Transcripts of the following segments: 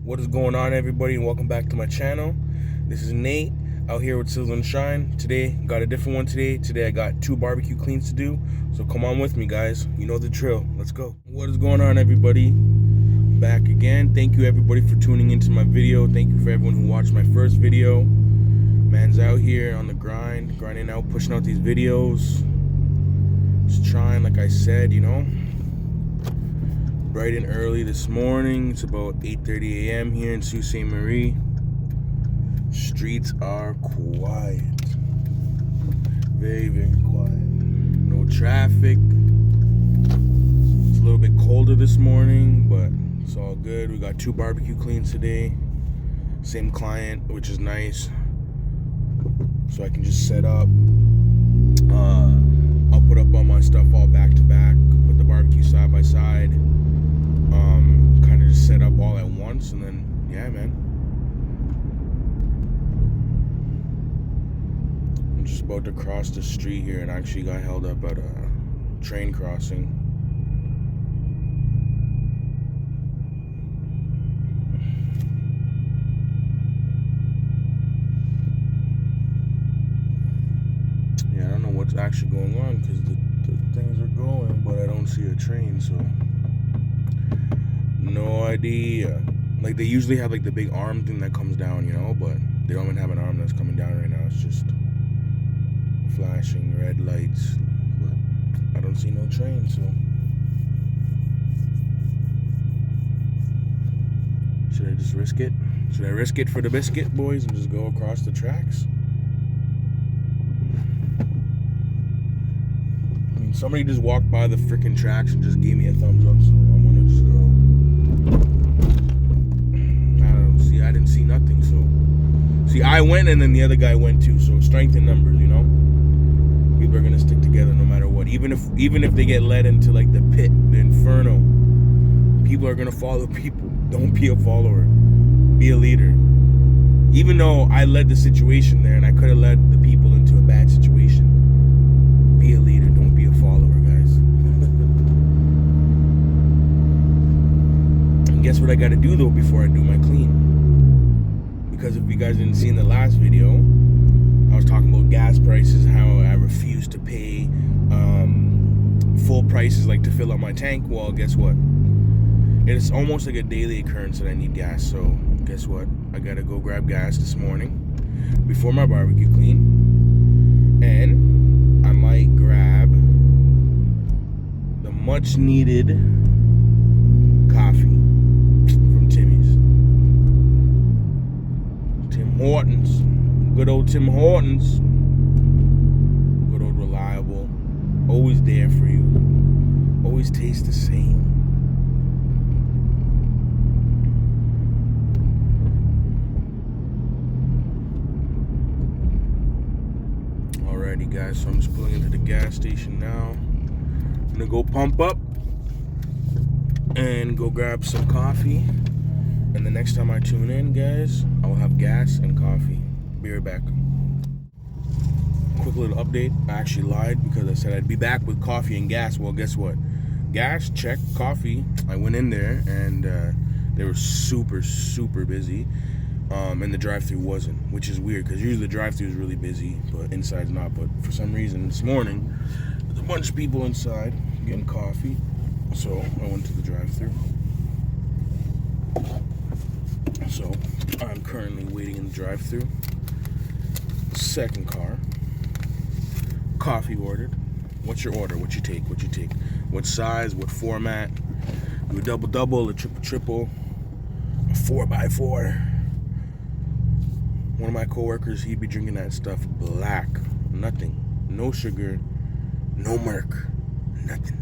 What is going on, everybody, and welcome back to my channel. This is Nate out here with Sizzle and Shine. Today got a different one. Today I got 2 barbecue cleans to do, so come on with me, guys. You know the drill. Let's go. What is going on, everybody? Back again. Thank you, everybody, for tuning into my video. Thank you for everyone who watched my first video. Man's out here on the grinding out, pushing out these videos, just trying, like I said, bright and early this morning. It's about 8:30 a.m. here in Sault Ste Marie. Streets are quiet. Very, very quiet. No traffic. It's a little bit colder this morning, but it's all good. We got 2 barbecue cleans today. Same client, which is nice. So I can just set up. I'll put up all my stuff all back to back. Put the barbecue side by side. Kind of just set up all at once, and then yeah, man. I'm just about to cross the street here, and actually got held up at a train crossing. Yeah, I don't know what's actually going on because the things are going, but I don't see a train, so no idea. Like, they usually have like the big arm thing that comes down, but they don't even have an arm that's coming down right now. It's just flashing red lights, but I don't see no train, so should I just risk it? Should I risk it for the biscuit, boys, and just go across the tracks? I mean, somebody just walked by the freaking tracks and just gave me a thumbs up, so I'm gonna just go. I didn't see nothing, so see, I went and then the other guy went too, so strength in numbers, people are gonna stick together no matter what. Even if they get led into like the pit, the inferno, people are gonna follow people. Don't be a follower, be a leader. Even though I led the situation there and I could have led the people into a bad situation, be a leader, don't be a follower, guys. And guess what I gotta do though before I do my clean? Because if you guys didn't see in the last video, I was talking about gas prices, how I refuse to pay full prices like to fill up my tank. Well, guess what? It's almost like a daily occurrence that I need gas. So guess what? I gotta go grab gas this morning before my barbecue clean. And I might grab the much needed coffee from Timmy's. Tim Hortons. Good old Tim Hortons. Good old reliable. Always there for you. Always tastes the same. Alrighty, guys, so I'm just pulling into the gas station now. I'm gonna go pump up and go grab some coffee. And the next time I tune in, guys, I will have gas and coffee. Be right back. Quick little update. I actually lied because I said I'd be back with coffee and gas. Well, guess what? Gas, check. Coffee, I went in there and they were super, super busy. And the drive-thru wasn't, which is weird because usually the drive-thru is really busy, but inside's not. But for some reason this morning, there's a bunch of people inside getting coffee. So I went to the drive-thru. So I'm currently waiting in the drive-thru. Second car. Coffee ordered. What's your order? What you take? What size? What format? Do a double-double, a triple-triple, a 4x4. One of my coworkers, he'd be drinking that stuff black. Nothing. No sugar. No murk. Nothing.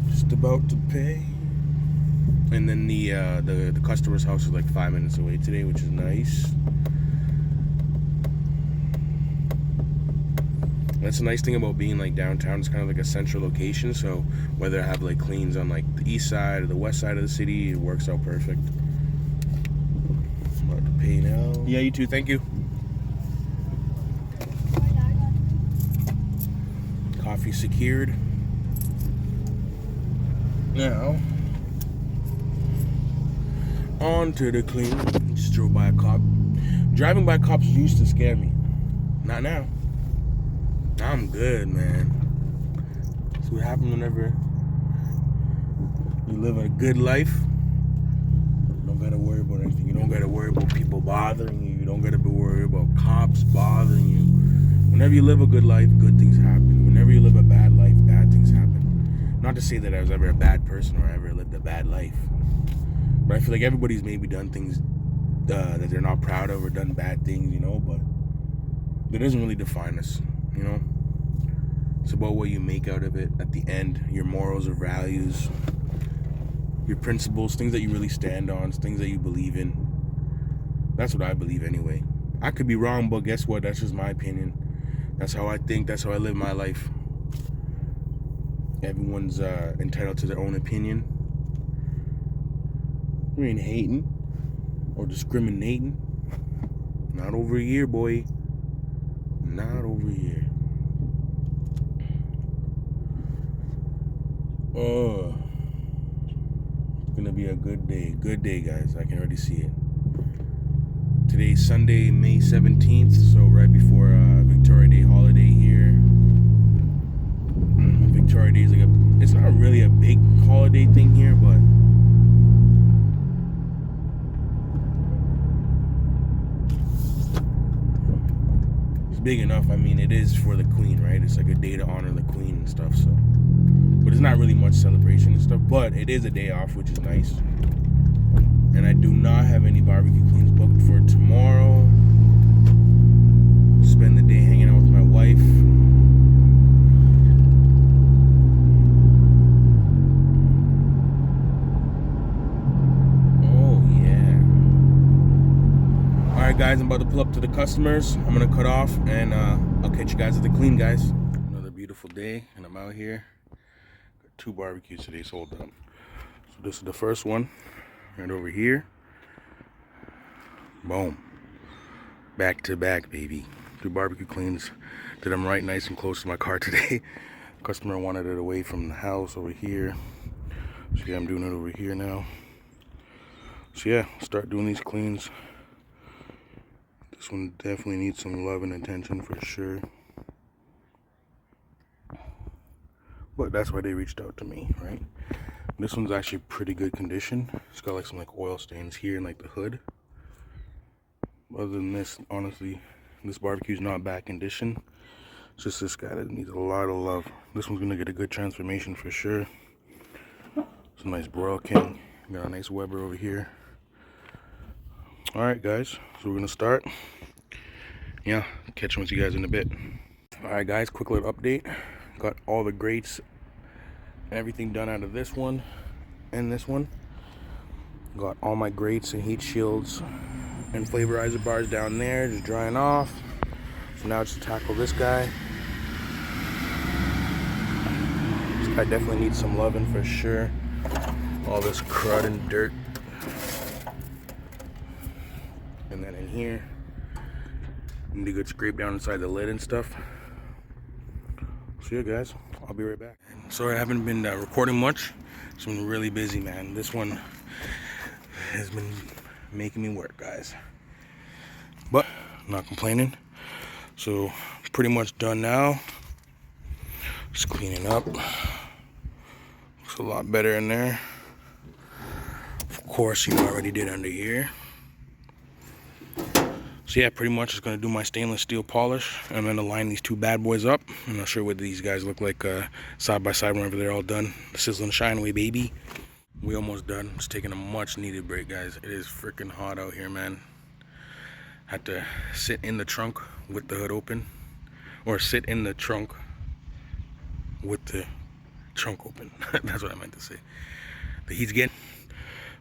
Just about to pay. And then the customer's house is like 5 minutes away today, which is nice. That's the nice thing about being like downtown. It's kind of like a central location, so whether I have like cleans on like the east side or the west side of the city, it works out perfect. I'm about to pay now. Yeah, you too. Thank you. Coffee secured. Now, on to the clean. Just drove by a cop. Driving by cops used to scare me. Not now. Now I'm good, man. That's what happens whenever you live a good life. You don't gotta worry about anything. You don't gotta worry about people bothering you. You don't gotta be worried about cops bothering you. Whenever you live a good life, good things happen. Whenever you live a bad life, bad things happen. Not to say that I was ever a bad person or ever lived a bad life. But I feel like everybody's maybe done things that they're not proud of or done bad things, you know, but that doesn't really define us, you know. It's about what you make out of it at the end, your morals or values, your principles, things that you really stand on, things that you believe in. That's what I believe anyway. I could be wrong, but guess what? That's just my opinion. That's how I think. That's how I live my life. Everyone's entitled to their own opinion. We ain't hating or discriminating. Not over here, boy. Not over here. Oh, it's gonna be a good day. Good day, guys. I can already see it. Today's Sunday, May 17th, so right before Victoria Day holiday here. Victoria Day is like it's not really a big holiday thing here, but it's big enough. I mean, it is for the Queen, right? It's like a day to honor the Queen and stuff, so. But it's not really much celebration and stuff, but it is a day off, which is nice. And I do not have any Bbq Cleans booked for tomorrow. Spend the day hanging out with my wife. Oh, yeah. Alright, guys, I'm about to pull up to the customers. I'm going to cut off, and I'll catch you guys at the clean, guys. Another beautiful day, and I'm out here. Got 2 barbecues today sold up. So this is the first one. Right over here. Boom. Back to back, baby. 2 Bbq Cleans. Did them right nice and close to my car today. Customer wanted it away from the house over here. So yeah, I'm doing it over here now. So yeah, start doing these cleans. This one definitely needs some love and attention for sure. But that's why they reached out to me, right? This one's actually pretty good condition. It's got like some like oil stains here in like the hood. Other than this, honestly, this barbecue's not bad condition. It's just this guy that needs a lot of love. This one's gonna get a good transformation for sure. It's a nice broil king. Got a nice Weber over here. Alright guys, so we're gonna start. Yeah, catch with you guys in a bit. Alright guys, quick little update. Got all the grates and everything done out of this one and this one. Got all my grates and heat shields and flavorizer bars down there, just drying off. So now just to tackle this guy. This guy definitely needs some loving for sure. All this crud and dirt. And then in here, need a good scrape down inside the lid and stuff. So yeah guys, I'll be right back. Sorry I haven't been recording much. It's been really busy, man. This one has been making me work, guys. But I'm not complaining. So pretty much done now. Just cleaning up. Looks a lot better in there. Of course, you already did under here. So yeah, pretty much just gonna do my stainless steel polish. I'm gonna line these 2 bad boys up. I'm not sure what these guys look like side by side whenever they're all done. The sizzle and shine way, baby. We almost done. Just taking a much needed break, guys. It is freaking hot out here, man. Had to sit in the trunk with the hood open, or sit in the trunk with the trunk open. That's what I meant to say. The heat's getting.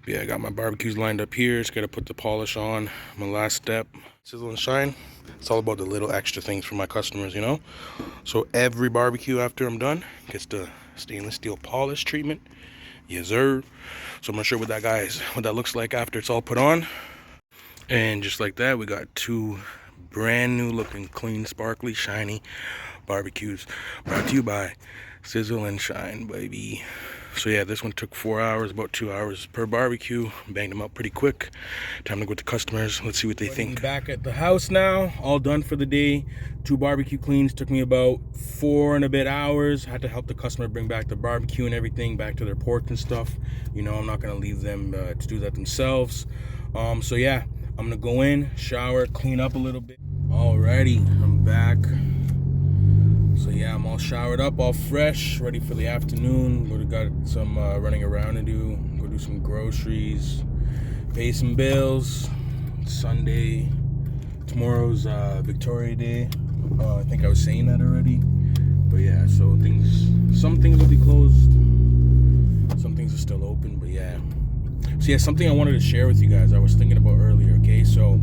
Yeah, I got my barbecues lined up here. Just gotta put the polish on. My last step, sizzle and shine. It's all about the little extra things for my customers, you know. So every barbecue after I'm done gets the stainless steel polish treatment. Yes, sir. So I'm not sure what that looks like after it's all put on. And just like that, we got 2 brand new looking, clean, sparkly, shiny Barbecues, brought to you by Sizzle and Shine, baby. So yeah, this one took 4 hours, about 2 hours per barbecue. Banged them out pretty quick. Time to go with the customers. Let's see what they think. Back at the house now, all done for the day. 2 barbecue cleans. Took me about 4 and a bit hours. Had to help the customer bring back the barbecue and everything, back to their pork and stuff. You know, I'm not gonna leave them to do that themselves. So yeah, I'm gonna go in, shower, clean up a little bit. Alrighty, I'm back. So yeah, I'm all showered up, all fresh, ready for the afternoon. Got some running around to do. Go do some groceries, pay some bills. Sunday, tomorrow's Victoria Day. I think I was saying that already. But yeah, so some things will be closed. Some things are still open, but yeah. So yeah, something I wanted to share with you guys. I was thinking about earlier, okay? So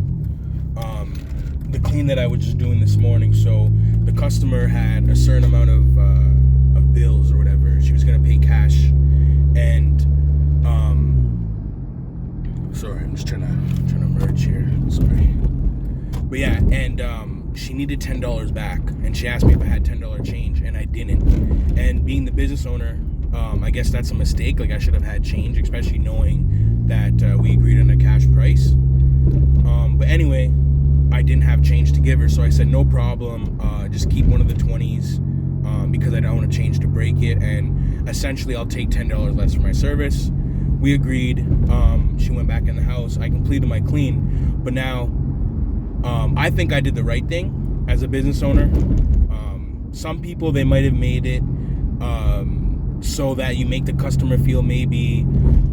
the clean that I was just doing this morning. So the customer had a certain amount of bills or whatever. She was gonna pay cash, and sorry, I'm just trying to merge here. Sorry, but yeah, and she needed $10 back, and she asked me if I had $10 change, and I didn't. And being the business owner, I guess that's a mistake. Like, I should have had change, especially knowing that we agreed on a cash price. But anyway, I didn't have change to give her, so I said no problem, just keep one of the 20s because I don't want to change to break it, and essentially I'll take $10 less for my service. We agreed. She went back in the house. I completed my clean, but now I think I did the right thing as a business owner. Some people, they might have made it so that you make the customer feel maybe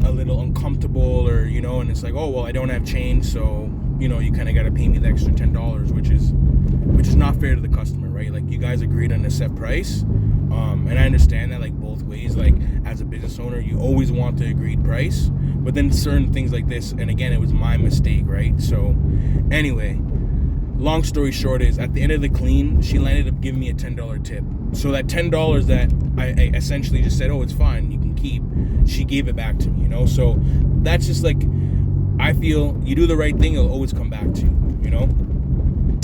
a little uncomfortable, or you know, and it's like, oh well, I don't have change, so you know, you kind of got to pay me the extra $10, which is not fair to the customer, right? Like, you guys agreed on a set price, and I understand that, like, both ways. Like, as a business owner, you always want the agreed price, but then certain things like this, and again, it was my mistake, right? So anyway, long story short is, at the end of the clean, she landed up giving me a $10 tip. So that $10 that I essentially just said, oh, it's fine, you can keep, she gave it back to me, you know? So that's just like, I feel you do the right thing, it'll always come back to you, you know?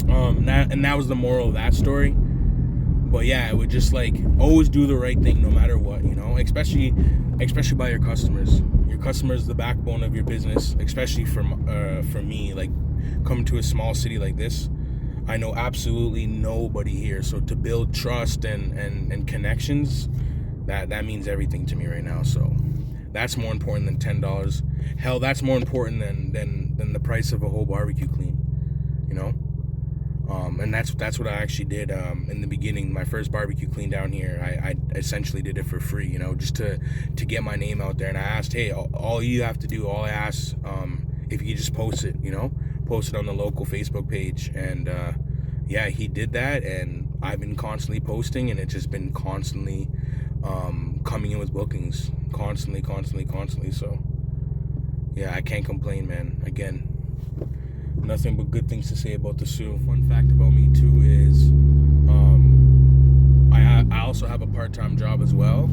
And that was the moral of that story. But yeah, it would just, like, always do the right thing no matter what, you know? Especially by your customers. Your customers, the backbone of your business, especially for me, like, coming to a small city like this, I know absolutely nobody here. So to build trust and connections, that means everything to me right now. So that's more important than $10. Hell, that's more important than the price of a whole barbecue clean, you know? And that's what I actually did in the beginning. My first barbecue clean down here, I essentially did it for free, you know, just to get my name out there. And I asked, hey, all you have to do, all I asked, if you just post it, you know, post it on the local Facebook page. And yeah, he did that, and I've been constantly posting, and it's just been constantly coming in with bookings, constantly. So yeah, I can't complain, man. Again, nothing but good things to say about the Sioux. Fun fact about me too is I also have a part-time job as well,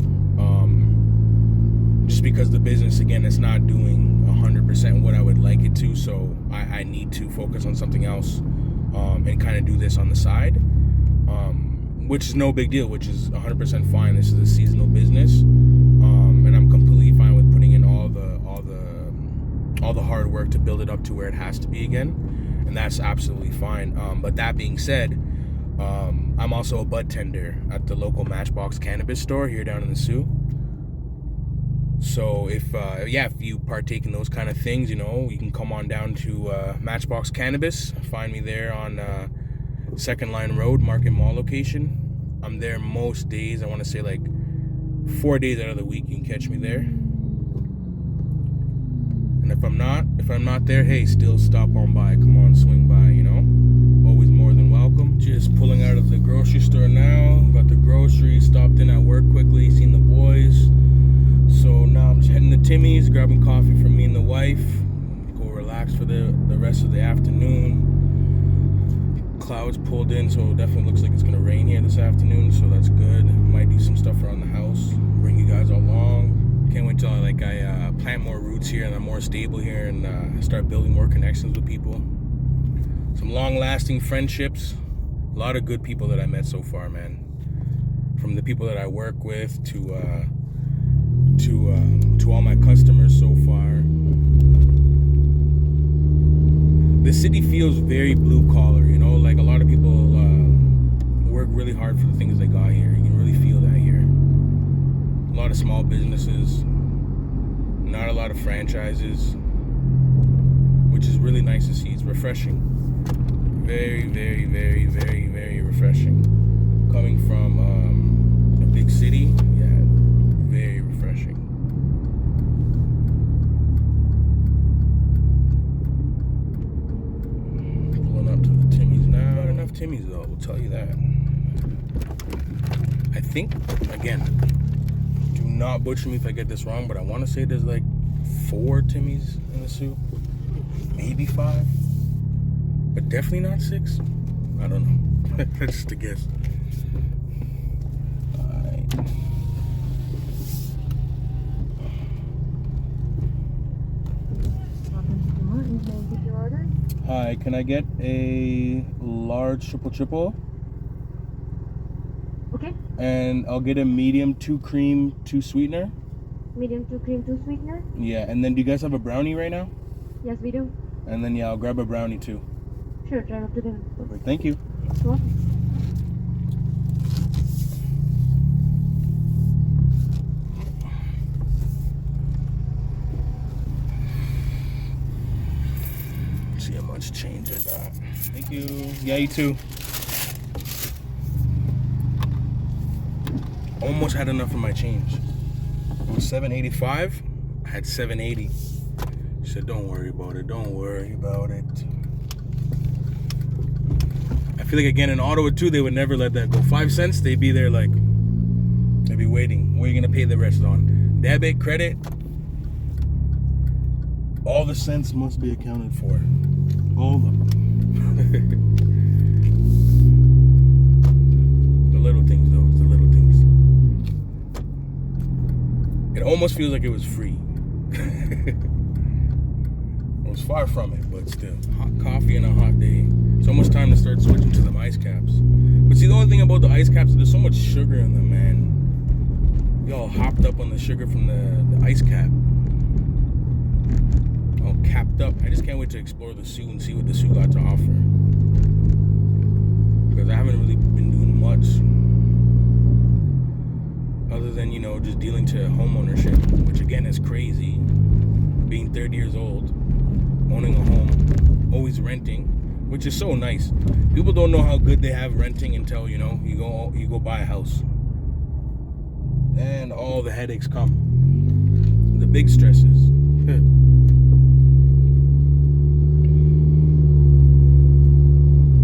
just because the business, again, it's not doing 100% what I would like it to, so I need to focus on something else and kind of do this on the side, which is no big deal, which is 100% fine. This is a seasonal business, and I'm completely fine with putting in all the hard work to build it up to where it has to be again, and that's absolutely fine. But that being said, I'm also a bud tender at the local Matchbox cannabis store here down in the Sioux. So if you partake in those kind of things, you know, you can come on down to Matchbox Cannabis. Find me there on Second Line Road, Market Mall location. I'm there most days. I want to say like 4 days out of the week you can catch me there. And if I'm not there, hey, still stop on by. Come on, swing by, you know. Always more than welcome. Just pulling out of the grocery store now. Got the groceries, stopped in at work quickly, seen the boys. So now I'm just heading to Timmy's, grabbing coffee for me and the wife. Go relax for the rest of the afternoon. Clouds pulled in, so it definitely looks like it's gonna rain here this afternoon, so that's good. Might do some stuff around the house, bring you guys along. Can't wait till I plant more roots here and I'm more stable here, and start building more connections with people. Some long-lasting friendships. A lot of good people that I met so far, man. from the people that I work with to all my customers so far. The city feels very blue collar, you know, like a lot of people work really hard for the things they got here. You can really feel that here. A lot of small businesses, not a lot of franchises, which is really nice to see. It's refreshing. Very, very, very, very, very refreshing. Coming from a big city, yeah, very refreshing. Pulling up to the Timmy's now. Not enough Timmy's though, we'll tell you that. I think, again, do not butcher me if I get this wrong, but I want to say there's like 4 Timmy's in the soup. Maybe 5. But definitely not 6. I don't know. That's just a guess. Alright. Hi, can I get a large triple? Okay. And I'll get a medium 2 cream 2 sweetener. Medium 2 cream 2 sweetener. Yeah, and then do you guys have a brownie right now? Yes, we do. And then yeah, I'll grab a brownie too. Sure, drive up to them. Perfect. Thank you. Sure. See how much change I got. Thank you. Yeah, you too. Almost had enough of my change. It was $7.85. I had $7.80. She said, "Don't worry about it. Don't worry about it." I feel like again in Ottawa too, they would never let that go. 5 cents, they'd be there like, they'd be waiting. What are you gonna pay the rest on? Debit, credit? All the cents must be accounted for. All of them. The little things though, it's the little things. It almost feels like it was free. It was far from it, but still. Hot coffee and a hot day. It's almost time to start switching to them ice caps. But see, the only thing about the ice caps is there's so much sugar in them, man. We all hopped up on the sugar from the ice cap. All capped up. I just can't wait to explore the Sault and see what the Sault got to offer. Because I haven't really been doing much. Other than, you know, just dealing to home ownership, which again is crazy. Being 30 years old, owning a home, always renting, which is so nice. People don't know how good they have renting until, you know, you go buy a house. And all the headaches come. The big stresses.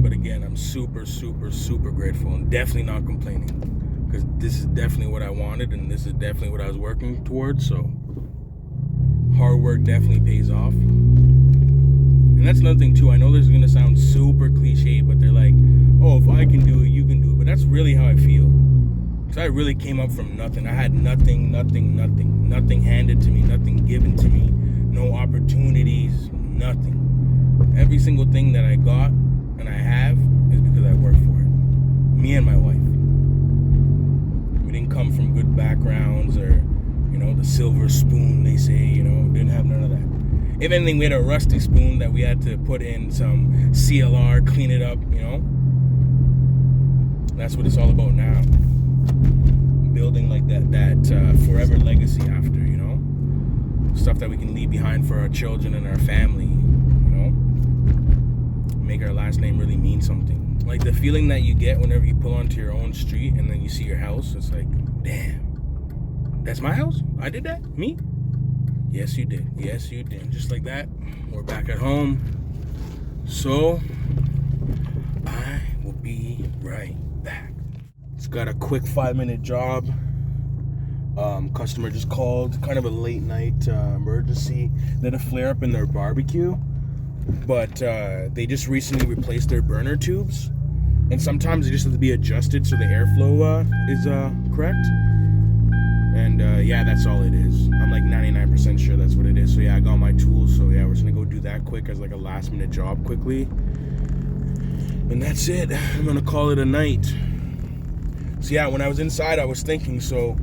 But again, I'm super, super, super grateful and definitely not complaining. Because this is definitely what I wanted and this is definitely what I was working towards, so hard work definitely pays off. And that's another thing too. I know this is gonna sound super cliche, but they're like, "Oh, if I can do it, you can do it." But that's really how I feel. Because I really came up from nothing. I had nothing handed to me, nothing given to me, no opportunities, nothing. Every single thing that I got and I have is because I worked for it. Me and my wife. We didn't come from good backgrounds or, you know, the silver spoon they say, you know, didn't have none of that. If anything, we had a rusty spoon that we had to put in some CLR, clean it up, you know. That's what it's all about now. Building like that forever legacy after, you know. Stuff that we can leave behind for our children and our family, you know. Make our last name really mean something. Like the feeling that you get whenever you pull onto your own street and then you see your house, it's like, damn. That's my house? I did that? Me? Yes, you did. Yes, you did. Just like that, we're back at home. So, I will be right back. It's got a quick 5-minute job. Customer just called. Kind of a late night emergency. They had a flare up in their barbecue. But they just recently replaced their burner tubes. And sometimes they just have to be adjusted so the airflow is correct. And yeah, that's all it is. I'm like 99% sure that's what it is. So yeah, I got my tools. So yeah, we're just gonna go do that quick as like a last minute job quickly. And that's it. I'm gonna call it a night. So yeah, when I was inside, I was thinking, so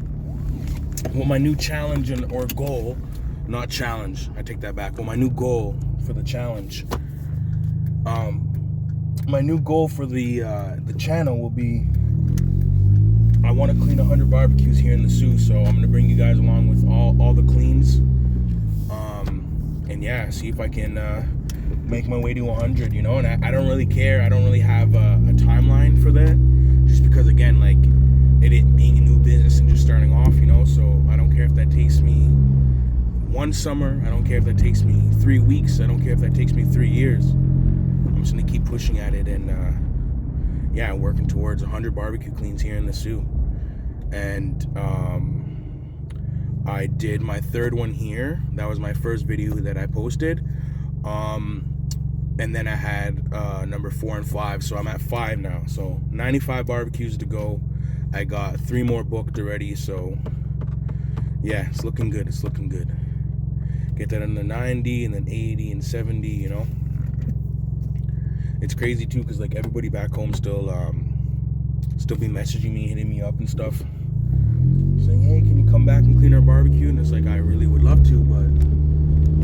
what my new challenge or goal, not challenge, I take that back. Well, my new goal for the challenge, my new goal for the channel will be, I want to clean 100 barbecues here in the Sault, so I'm gonna bring you guys along with all the cleans, and yeah, see if I can make my way to 100, you know. And I don't really care. I don't really have a timeline for that, just because, again, like, it being a new business and just starting off, you know. So I don't care if that takes me one summer. I don't care if that takes me 3 weeks. I don't care if that takes me 3 years. I'm just gonna keep pushing at it, and yeah, working towards 100 barbecue cleans here in the Sault. And I did my 3rd one here. That was my first video that I posted. And then I had number 4 and 5, so I'm at 5 now. So 95 barbecues to go. I got 3 more booked already, so yeah, it's looking good. It's looking good. Get that under 90, and then 80 and 70, you know. It's crazy too, because like everybody back home still be messaging me, hitting me up and stuff, saying, hey, can you come back and clean our barbecue? And it's like, I really would love to, but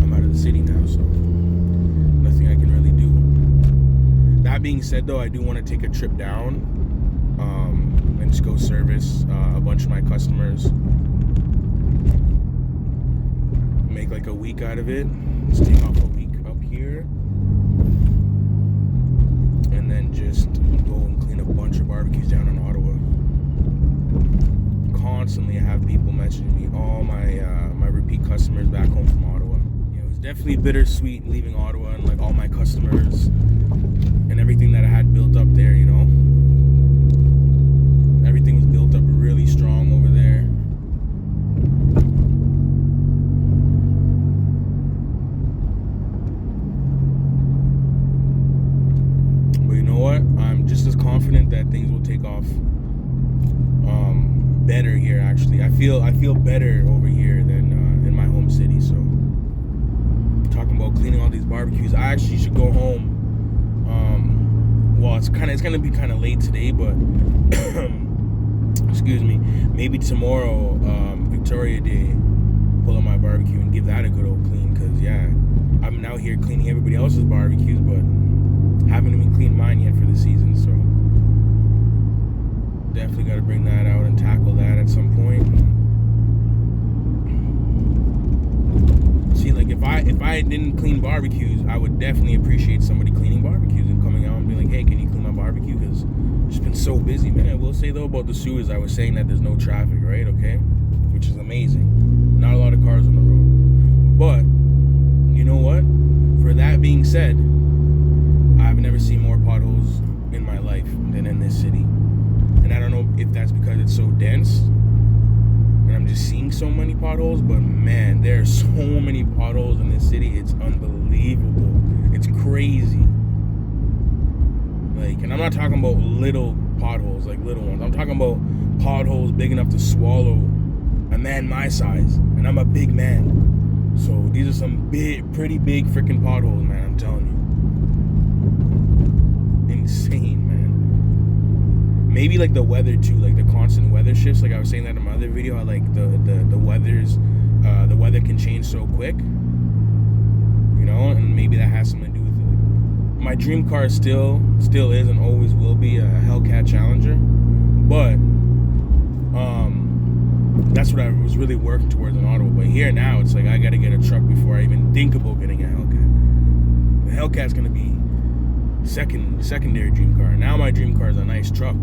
I'm out of the city now, so nothing I can really do. That being said, though, I do want to take a trip down and just go service a bunch of my customers, make like a week out of it. Let's take off a week up here, and then just go and clean a bunch of barbecues down in Ottawa. Constantly I have people messaging me, all my repeat customers back home from Ottawa. Yeah, it was definitely bittersweet leaving Ottawa, and like all my customers and everything that I had built up there, you know. Everything was built up really strong over there. But you know what? I'm just as confident that things will take off better here, actually. I feel better over here than in my home city. So talking about cleaning all these barbecues, I actually should go home. Well, it's gonna be kind of late today, but excuse me, maybe tomorrow, Victoria Day, pull up my barbecue and give that a good old clean, because yeah, I'm out here cleaning everybody else's barbecues, but haven't even cleaned mine yet for the season. So definitely got to bring that out and tackle that at some point. See, like if I didn't clean barbecues, I would definitely appreciate somebody cleaning barbecues and coming out and being like, hey, can you clean my barbecue? Because it's been so busy, man. I will say though about the Sault is I was saying that there's no traffic, right? Okay, which is amazing. Not a lot of cars on the road, but you know what? For that being said, I've never seen more potholes in my life than in this city. And I don't know if that's because it's so dense and I'm just seeing so many potholes, but man, there are so many potholes in this city. It's unbelievable. It's crazy. Like, and I'm not talking about little potholes, like little ones. I'm talking about potholes big enough to swallow a man my size, and I'm a big man. So these are some pretty big freaking potholes, man. I'm telling you, insane, man. Maybe like the weather too, like the constant weather shifts. Like I was saying that in my other video, how like the weather can change so quick, you know, and maybe that has something to do with it. My dream car still is and always will be a Hellcat Challenger, but that's what I was really working towards in Ottawa. But here now, it's like I got to get a truck before I even think about getting a Hellcat. The Hellcat's gonna be secondary dream car. Now my dream car is a nice truck.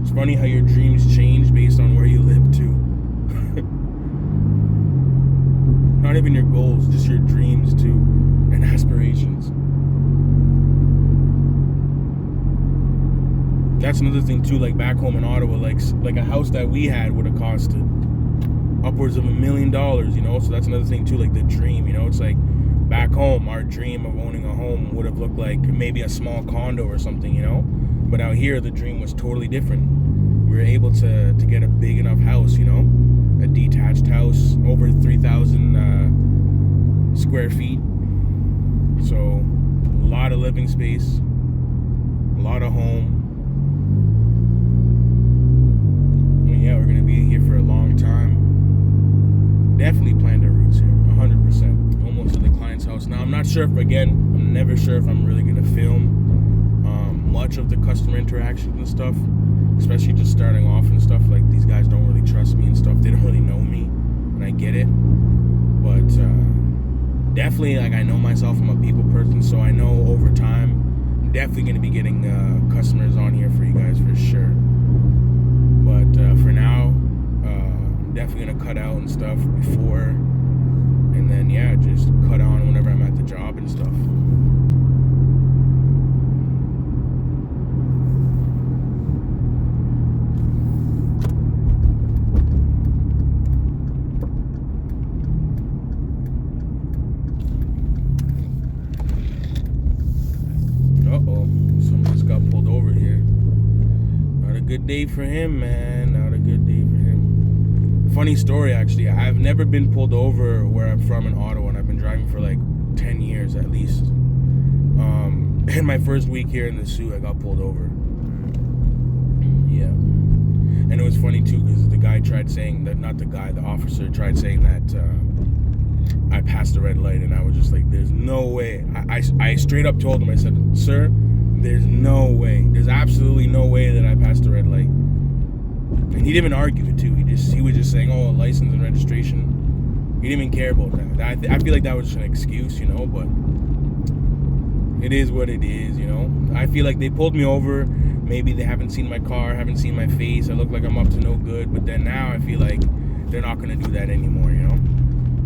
It's funny how your dreams change based on where you live too. Not even your goals, just your dreams too, and aspirations. That's another thing too, like back home in Ottawa, like a house that we had would have costed upwards of $1 million, you know. So that's another thing too, like the dream, you know. It's like back home, our dream of owning a home would have looked like maybe a small condo or something, you know. But out here, the dream was totally different. We were able to get a big enough house, you know, a detached house over 3,000 square feet. So a lot of living space, a lot of home. And yeah, we're gonna be here for a long time. Definitely planned our routes here, 100%. Almost to the client's house. Now I'm not sure if, again, I'm never sure if I'm really gonna film much of the customer interactions and stuff, especially just starting off and stuff. Like, these guys don't really trust me and stuff. They don't really know me, and I get it. But definitely, like, I know myself. I'm a people person, so I know over time I'm definitely gonna be getting customers on here for you guys for sure. But for now, I'm definitely gonna cut out and stuff before, and then yeah, just cut on whenever I'm at the job and stuff. Uh-oh, someone just got pulled over here. Not a good day for him, man. Not a good day for him. Funny story, actually. I've never been pulled over where I'm from in Ottawa, and I've been driving for like 10 years at least. In my first week here in the Sault, I got pulled over. Yeah. And it was funny too, because the guy tried saying that, not the guy, the officer tried saying that I passed the red light, and I was just like, there's no way. I straight up told him, I said, sir, there's no way. There's absolutely no way that I passed the red light. And he didn't even argue it too. He was just saying, oh, license and registration. He didn't even care about that. I feel like that was just an excuse, you know, but it is what it is, you know. I feel like they pulled me over. Maybe they haven't seen my car, haven't seen my face. I look like I'm up to no good. But then now I feel like they're not going to do that anymore, you know.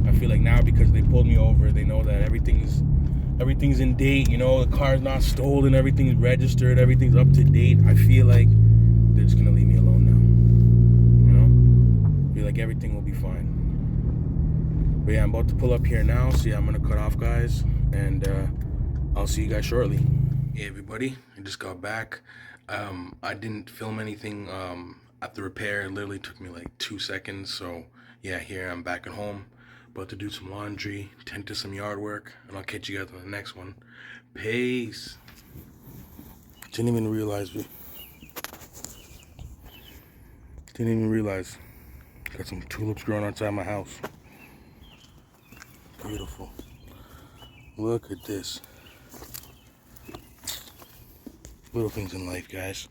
I feel like now, because they pulled me over, they know that everything's in date, you know, the car's not stolen, everything's registered, everything's up to date. I feel like they're just gonna leave me alone now, you know. I feel like everything will be fine. But yeah, I'm about to pull up here now, so yeah, I'm gonna cut off, guys, and I'll see you guys shortly. Hey everybody, I just got back. I didn't film anything at the repair. It literally took me like 2 seconds, so yeah, here I'm back at home. About to do some laundry, tend to some yard work, and I'll catch you guys on the next one. Peace. Didn't even realize got some tulips growing outside my house. Beautiful. Look at this. Little things in life, guys.